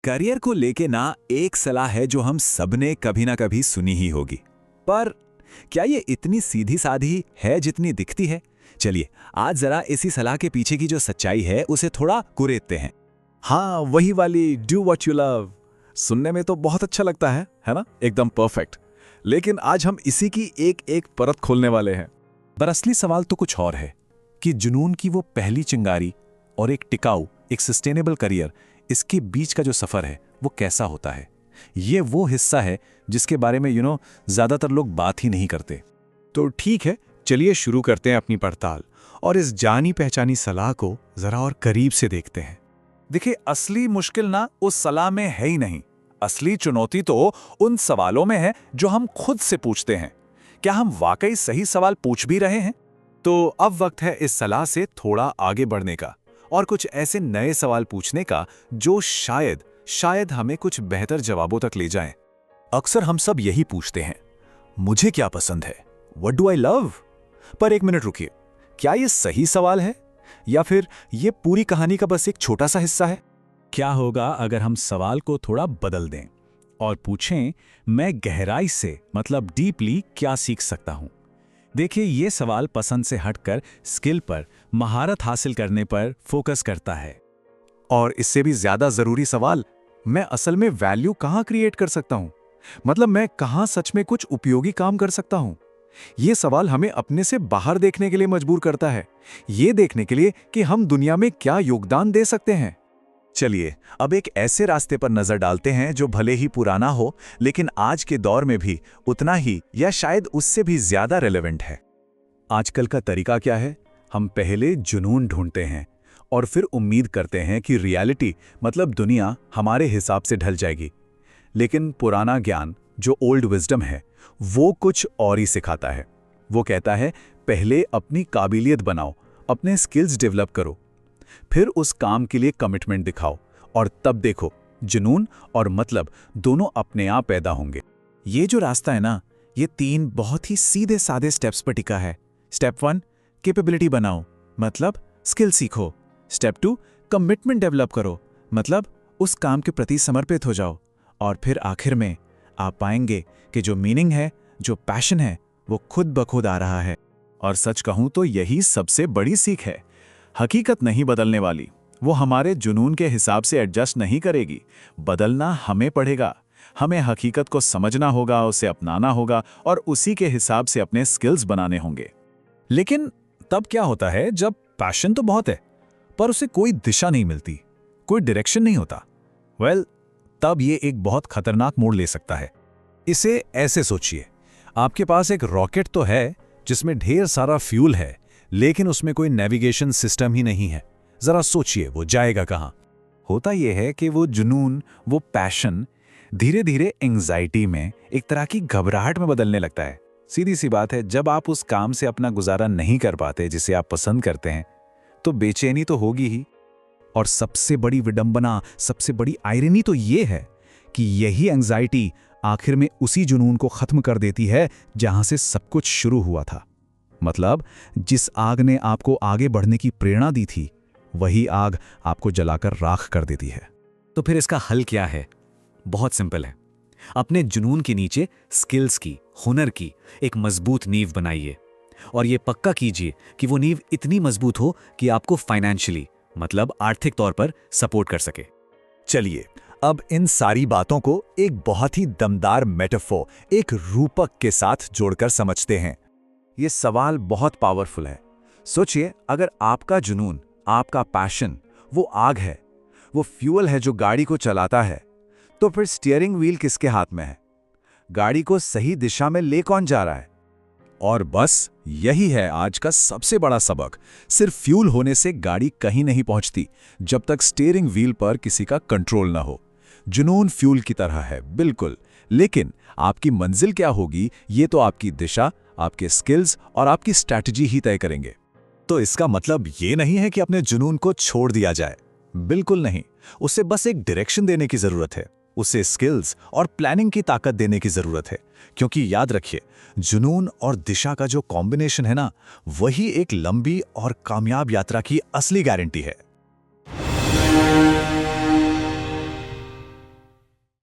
Career को लेके ना एक सलाह है जो हम सबने कभी ना कभी सुनी ही होगी। पर क्या ये इतनी सीधी साधी है जितनी दिखती है? चलिए आज जरा इसी सलाह के पीछे की जो सच्चाई है उसे थोड़ा कुरेदते हैं। हाँ, वही वाली डू व्हाट यू लव। सुनने में तो बहुत अच्छा लगता है ना? एकदम परफेक्ट। लेकिन आज हम इसी की एक एक परत खोलने वाले हैं। पर असली सवाल तो कुछ और है कि जुनून की वो पहली चिंगारी और एक टिकाऊ, एक सस्टेनेबल करियर, इसके बीच का जो सफर है वो कैसा होता है। ये वो हिस्सा है जिसके बारे में ज्यादातर लोग बात ही नहीं करते। तो ठीक है, चलिए शुरू करते हैं अपनी पड़ताल और इस जानी पहचानी सलाह को जरा और करीब से देखते हैं। देखिए, असली मुश्किल ना उस सलाह में है ही नहीं। असली चुनौती तो उन सवालों में है जो हम खुद से पूछते हैं। क्या हम वाकई सही सवाल पूछ भी रहे हैं? तो अब वक्त है इस सलाह से थोड़ा आगे बढ़ने का और कुछ ऐसे नए सवाल पूछने का जो शायद हमें कुछ बेहतर जवाबों तक ले जाएं। अक्सर हम सब यही पूछते हैं, मुझे क्या पसंद है? What do I love? पर एक मिनट रुकिए, क्या ये सही सवाल है या फिर ये पूरी कहानी का बस एक छोटा सा हिस्सा है? क्या होगा अगर हम सवाल को थोड़ा बदल दें और पूछें, मैं गहराई से मतलब डीपली क्या सीख सकता हूं? देखिए, ये सवाल पसंद से हटकर स्किल पर, महारत हासिल करने पर फोकस करता है। और इससे भी ज्यादा जरूरी सवाल, मैं असल में वैल्यू कहां क्रिएट कर सकता हूं? मतलब मैं कहां सच में कुछ उपयोगी काम कर सकता हूं? ये सवाल हमें अपने से बाहर देखने के लिए मजबूर करता है, ये देखने के लिए कि हम दुनिया में क्या योगदान दे सकते हैं। चलिए अब एक ऐसे रास्ते पर नजर डालते हैं जो भले ही पुराना हो लेकिन आज के दौर में भी उतना ही या शायद उससे भी ज्यादा रेलेवेंट है। आजकल का तरीका क्या है? हम पहले जुनून ढूंढते हैं और फिर उम्मीद करते हैं कि रियलिटी मतलब दुनिया हमारे हिसाब से ढल जाएगी। लेकिन पुराना ज्ञान, जो ओल्ड विजडम है, वो कुछ और ही सिखाता है। वो कहता है, पहले अपनी काबिलियत बनाओ, अपने स्किल्स डेवलप करो, फिर उस काम के लिए कमिटमेंट दिखाओ और तब देखो जुनून और मतलब दोनों अपने आप पैदा होंगे। ये जो रास्ता है ना, ये 3 बहुत ही सीधे सादे स्टेप्स पर टिका है। स्टेप 1, कैपेबिलिटी बनाओ, मतलब स्किल सीखो। स्टेप 2, कमिटमेंट डेवलप करो, मतलब उस काम के प्रति समर्पित हो जाओ। और फिर आखिर में आप पाएंगे कि जो मीनिंग है, जो पैशन है, वो खुद ब खुद आ रहा है। और सच कहूं तो यही सबसे बड़ी सीख है। हकीकत नहीं बदलने वाली, वो हमारे जुनून के हिसाब से एडजस्ट नहीं करेगी। बदलना हमें पड़ेगा। हमें हकीकत को समझना होगा, उसे अपनाना होगा और उसी के हिसाब से अपने स्किल्स बनाने होंगे। लेकिन तब क्या होता है जब पैशन तो बहुत है पर उसे कोई दिशा नहीं मिलती, कोई डायरेक्शन नहीं होता? तब ये एक बहुत खतरनाक मोड़ ले सकता है। इसे ऐसे सोचिए, आपके पास एक रॉकेट तो है जिसमें ढेर सारा फ्यूल है, लेकिन उसमें कोई नेविगेशन सिस्टम ही नहीं है। जरा सोचिए वो जाएगा कहां? होता यह है कि वो जुनून, वो पैशन धीरे धीरे एंजाइटी में, एक तरह की घबराहट में बदलने लगता है। सीधी सी बात है, जब आप उस काम से अपना गुजारा नहीं कर पाते जिसे आप पसंद करते हैं, तो बेचैनी तो होगी ही। और सबसे बड़ी विडंबना, सबसे बड़ी आयरनी तो ये है कि यही एंजाइटी आखिर में उसी जुनून को खत्म कर देती है जहां से सब कुछ शुरू हुआ था। मतलब जिस आग ने आपको आगे बढ़ने की प्रेरणा दी थी, वही आग आपको जलाकर राख कर देती है। तो फिर इसका हल क्या है? बहुत सिंपल है। अपने जुनून के नीचे स्किल्स की, हुनर की एक मजबूत नींव बनाइए और ये पक्का कीजिए कि वो नींव इतनी मजबूत हो कि आपको फाइनेंशियली मतलब आर्थिक तौर पर सपोर्ट कर सके। चलिए अब इन सारी बातों को एक बहुत ही दमदार मेटाफोर, एक रूपक के साथ जोड़कर समझते हैं। ये सवाल बहुत पावरफुल है। सोचिए, अगर आपका जुनून, आपका पैशन वो आग है, वो फ्यूल है जो गाड़ी को चलाता है, तो फिर स्टीयरिंग व्हील किसके हाथ में है? गाड़ी को सही दिशा में ले कौन जा रहा है? और बस यही है आज का सबसे बड़ा सबक। सिर्फ फ्यूल होने से गाड़ी कहीं नहीं पहुंचती जब तक स्टीयरिंग व्हील पर किसी का कंट्रोल ना हो। जुनून फ्यूल की तरह है, बिल्कुल, लेकिन आपकी मंजिल क्या होगी ये तो आपकी दिशा, आपके स्किल्स और आपकी स्ट्रैटेजी ही तय करेंगे। तो इसका मतलब ये नहीं है कि अपने जुनून को छोड़ दिया जाए, बिल्कुल नहीं। उसे बस एक डायरेक्शन देने की जरूरत है, उसे स्किल्स और प्लानिंग की ताकत देने की जरूरत है। क्योंकि याद रखिए, जुनून और दिशा का जो कॉम्बिनेशन है ना, वही एक लंबी और कामयाब यात्रा की असली गारंटी है।